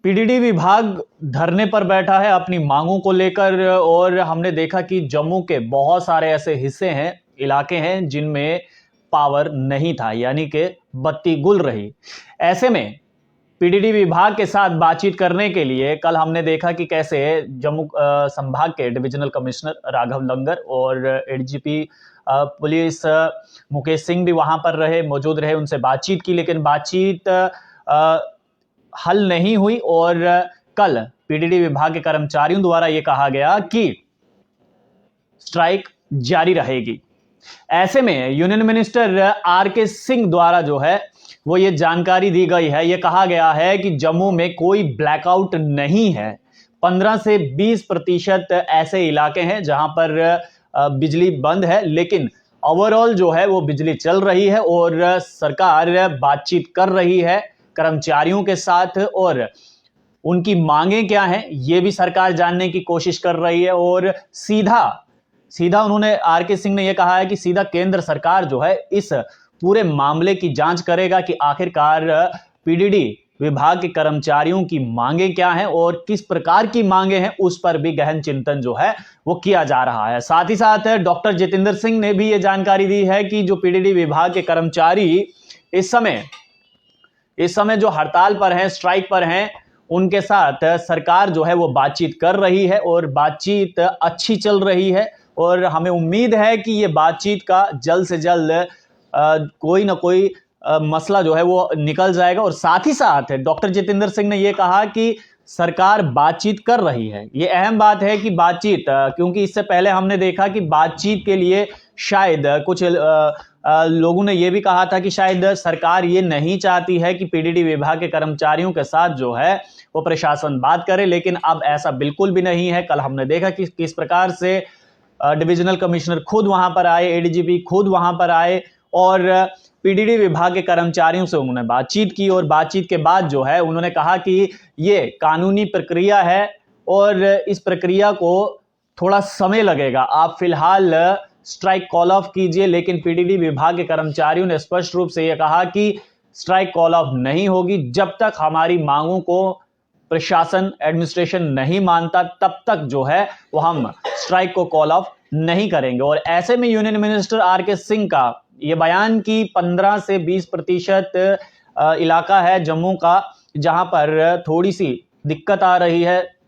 PDD विभाग धरने पर बैठा है अपनी मांगों को लेकर और हमने देखा कि जम्मू के बहुत सारे ऐसे हिस्से हैं, इलाके हैं जिनमें पावर नहीं था, यानी कि बत्ती गुल रही। ऐसे में पीडीडी विभाग के साथ बातचीत करने के लिए कल हमने देखा कि कैसे जम्मू संभाग के डिविजनल कमिश्नर राघव लंगर और एडीजीपी पुलिस मुकेश सिंह भी वहां पर मौजूद रहे, उनसे बातचीत की, लेकिन बातचीत हल नहीं हुई और कल पीडीडी विभाग के कर्मचारियों द्वारा यह कहा गया कि स्ट्राइक जारी रहेगी। ऐसे में यूनियन मिनिस्टर आरके सिंह द्वारा जो है वो ये जानकारी दी गई है। यह कहा गया है कि जम्मू में कोई ब्लैकआउट नहीं है। 15 से 20% ऐसे इलाके हैं जहां पर बिजली बंद है, लेकिन ओवरऑल जो है वो बिजली चल रही है और सरकार बातचीत कर रही है कर्मचारियों के साथ और उनकी मांगें क्या हैं ये भी सरकार जानने की कोशिश कर रही है। और सीधा उन्होंने आरके सिंह ने यह कहा है कि सीधा केंद्र सरकार जो है इस पूरे मामले की जांच करेगा कि आखिरकार पीडीडी विभाग के कर्मचारियों की मांगें क्या हैं और किस प्रकार की मांगें हैं, उस पर भी गहन चिंतन जो है वो किया जा रहा है। साथ ही साथ डॉक्टर जितेंद्र सिंह ने भी ये जानकारी दी है कि जो पीडीडी विभाग के कर्मचारी इस समय जो हड़ताल पर हैं, स्ट्राइक पर हैं, उनके साथ सरकार जो है वो बातचीत कर रही है और बातचीत अच्छी चल रही है और हमें उम्मीद है कि ये बातचीत का जल्द से जल्द कोई ना कोई मसला जो है वो निकल जाएगा। और साथ ही साथ डॉक्टर जितेंद्र सिंह ने यह कहा कि सरकार बातचीत कर रही है। ये अहम बात है कि बातचीत, क्योंकि इससे पहले हमने देखा कि बातचीत के लिए शायद कुछ लोगों ने यह भी कहा था कि शायद सरकार ये नहीं चाहती है कि पीडीडी विभाग के कर्मचारियों के साथ जो है वो प्रशासन बात करे, लेकिन अब ऐसा बिल्कुल भी नहीं है। कल हमने देखा कि किस प्रकार से डिविजनल कमिश्नर खुद वहां पर आए, एडीजीपी खुद वहां पर आए और पीडीडी विभाग के कर्मचारियों से उन्होंने बातचीत की और बातचीत के बाद जो है उन्होंने कहा कि ये कानूनी प्रक्रिया है और इस प्रक्रिया को थोड़ा समय लगेगा, आप फिलहाल स्ट्राइक कॉल ऑफ कीजिए। लेकिन पीडीडी विभाग के कर्मचारियों ने स्पष्ट रूप से यह कहा कि स्ट्राइक कॉल ऑफ नहीं होगी जब तक हमारी मांगों को प्रशासन, एडमिनिस्ट्रेशन नहीं मानता, तब तक जो है वो हम स्ट्राइक को कॉल ऑफ नहीं करेंगे। और ऐसे में यूनियन मिनिस्टर आरके सिंह का यह बयान कि 15 से 20% इलाका है जम्मू का जहां पर थोड़ी सी दिक्कत आ रही है,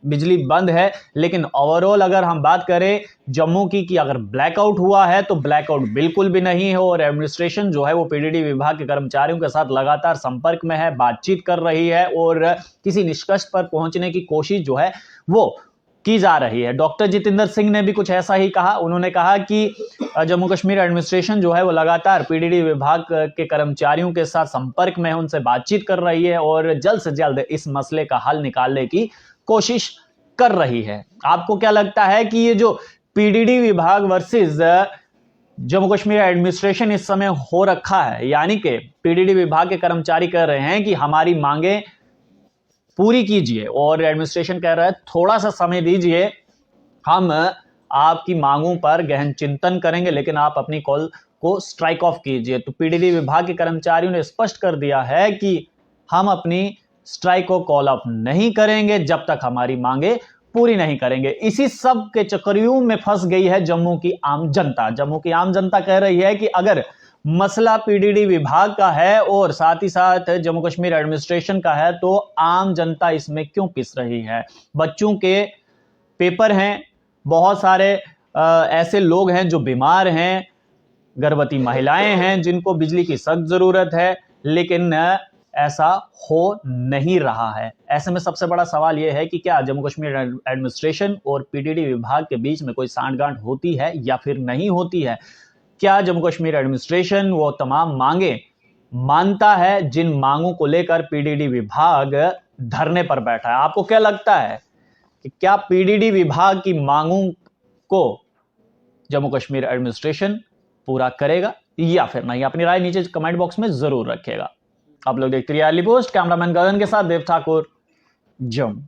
बिजली बंद है, लेकिन ओवरऑल अगर हम बात करें जम्मू की कि अगर ब्लैकआउट हुआ है तो ब्लैकआउट बिल्कुल भी नहीं है। और एडमिनिस्ट्रेशन जो है वो पीडीडी विभाग के कर्मचारियों के साथ लगातार संपर्क में है, बातचीत कर रही है और किसी निष्कर्ष पर पहुंचने की कोशिश जो है वो की जा रही है। डॉक्टर जितेंद्र सिंह ने भी कुछ ऐसा ही कहा। उन्होंने कहा कि जम्मू कश्मीर एडमिनिस्ट्रेशन जो है वो लगातार पीडीडी विभाग के कर्मचारियों के साथ संपर्क में है, उनसे बातचीत कर रही है और जल्द से जल्द इस मसले का हल निकालने की कोशिश कर रही है। आपको क्या लगता है कि ये जो पीडीडी विभाग वर्सेस जम्मू कश्मीर एडमिनिस्ट्रेशन इस समय हो रखा है, यानी कि पीडीडी विभाग के कर्मचारी कह रहे हैं कि हमारी मांगे पूरी कीजिए और एडमिनिस्ट्रेशन कह रहा है थोड़ा सा समय दीजिए, हम आपकी मांगों पर गहन चिंतन करेंगे, लेकिन आप अपनी कॉल को स्ट्राइक ऑफ कीजिए। तो पीडीडी विभाग के कर्मचारियों ने स्पष्ट कर दिया है कि हम अपनी स्ट्राइक को कॉल ऑफ नहीं करेंगे जब तक हमारी मांगे पूरी नहीं करेंगे। इसी सब के चक्करव्यूह में फंस गई है जम्मू की आम जनता। जम्मू की आम जनता कह रही है कि अगर मसला पीडीडी विभाग का है और साथ ही साथ जम्मू कश्मीर एडमिनिस्ट्रेशन का है तो आम जनता इसमें क्यों पिस रही है। बच्चों के पेपर हैं, बहुत सारे ऐसे लोग हैं जो बीमार हैं, गर्भवती महिलाएं हैं जिनको बिजली की सख्त जरूरत है, लेकिन ऐसा हो नहीं रहा है। ऐसे में सबसे बड़ा सवाल यह है कि क्या जम्मू कश्मीर एडमिनिस्ट्रेशन और पीडीडी विभाग के बीच में कोई सांठगांठ होती है या फिर नहीं होती है। क्या जम्मू कश्मीर एडमिनिस्ट्रेशन वो तमाम मांगे मानता है जिन मांगों को लेकर पीडीडी विभाग धरने पर बैठा है। आपको क्या लगता है कि क्या पीडीडी विभाग की मांगों को जम्मू कश्मीर एडमिनिस्ट्रेशन पूरा करेगा या फिर नहीं? अपनी राय नीचे कमेंट बॉक्स में जरूर रखिएगा। आप लोग देखते रहिए अर्ली पोस्ट। कैमरामैन गगन के साथ देव ठाकुर, जम्मू।